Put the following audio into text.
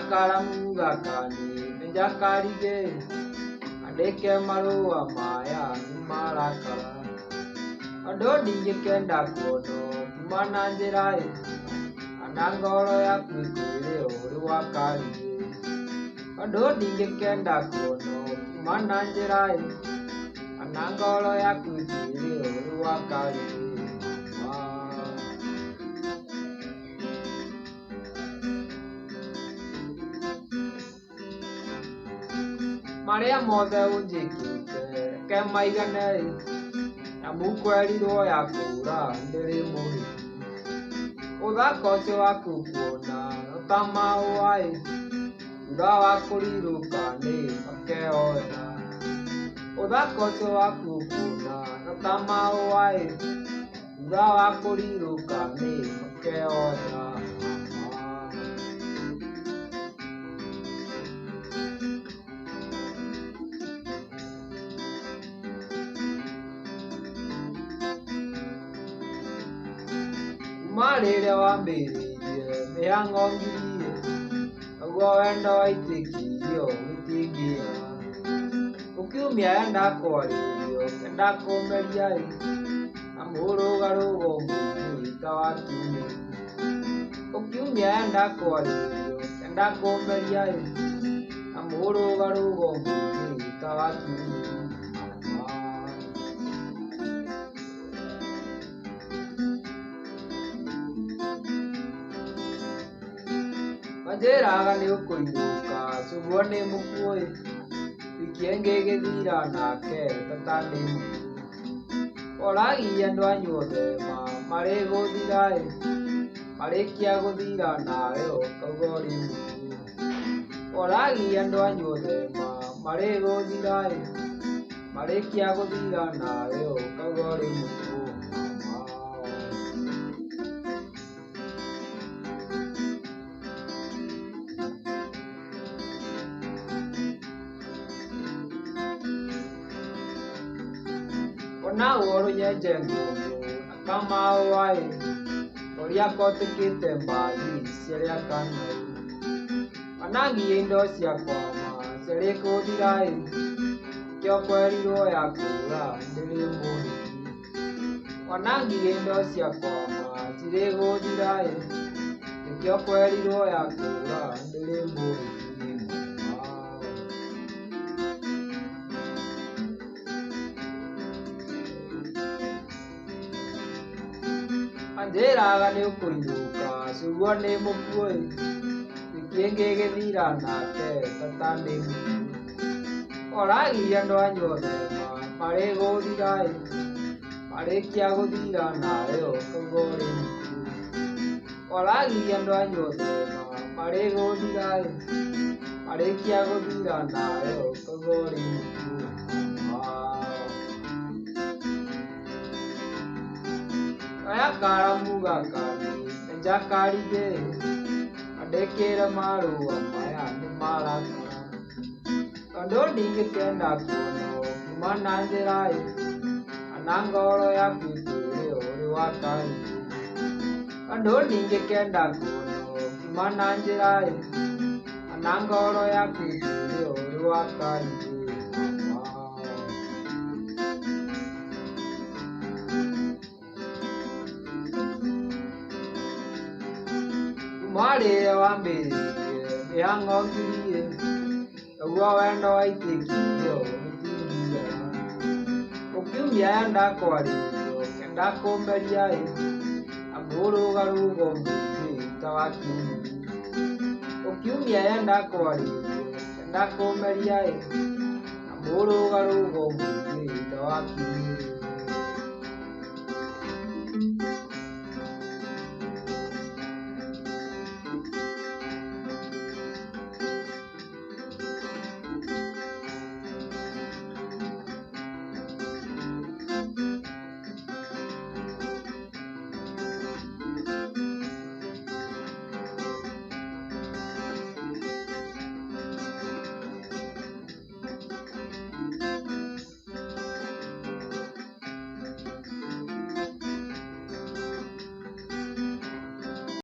karamu gakani nĩnjakarige andĩke marũa maya nĩmarakara andũ ndingĩkenda kuona kuma na njĩra ana ngoro yaku ĩkwĩre ũrĩ wakarige andũ ndingĩkenda kuona kuma na njĩra ana ngoro yaku ĩkwĩre ũrĩ wakarige Maria mothe unjikite ke maigane na mukwerirwo ya kura ndiri muri uthaka ucio waku kuona tamauai ura wa kuriruka ni makeoera uthaka ucio waku kuona tamauai ura wa kuriruka ni makeoera Marĩrĩa wambĩrĩirie mĩhang'o ngiririe naguo wendo waitĩkirio gĩtingĩra ũkiumia enda kwarĩrio kenda kũmeria na mũrũgarũgo mũingĩ ta wa kiumia ũkiumia enda kwarĩrio kenda kũmeria na mũrũgarũgo mũingĩ ta wa kiumia Njĩraga nĩ ũkũinũka cũguo nĩ mũkuĩ wiki ĩngĩ nake tata nĩ mũkuĩ oragia andũ anyu othe marĩ gũthira marĩkia gũthira nawe ũkauga ũrĩ mũkuĩ oragia andũ anyu othe marĩ gũthira marĩkia gũthira nawe ũkauga ũrĩ mũkuĩ na ũhoro nyenje ngũndũ na kamauai ũrĩa kotĩkĩte mbagi ciarĩa kanau wanangie indo ciakwa ciarĩ kũthira kĩo kwerirwo ya kũra ndĩrĩ mũhiki wanangie indo ciakwa cirĩ gũthira kĩo kwerirwo ya kũra ndĩrĩ mũhiki Njĩraga nĩ ũkũinũka cũguo nĩ mũkuĩ wiki ĩngĩ nake tata nĩ mũkuĩ oragia andũ anyu othe marĩ gũthira marĩkia gũthira nawe ũkauga ũrĩ mũkuĩ oragia andũ anyu othe marĩ gũthira marĩkia gũthira nawe ũkauga ũrĩ mũkuĩ Aya karamu gakani nĩnjakarige andĩkĩre marũa maya nĩmarakara tondũ ndingĩkenda kuona kuma na njĩra ana ngoro yaku ĩkwĩre ũrĩ wakarige tondũ ndingĩkenda kuona kuma na njĩra ana ngoro yaku ĩkwĩre ũrĩ wakarige Marĩrĩa wambĩrĩirie mĩhang'o ngiririe naguo wendo waitĩkirio gĩtingĩra ũkiumia enda kwarĩrio kenda kũmeria na mũrũgarũgo mũingĩ ta wa kiumia ũkiumia enda kwarĩrio kenda kũmeria na mũrũgarũgo mũingĩ ta wa kiumia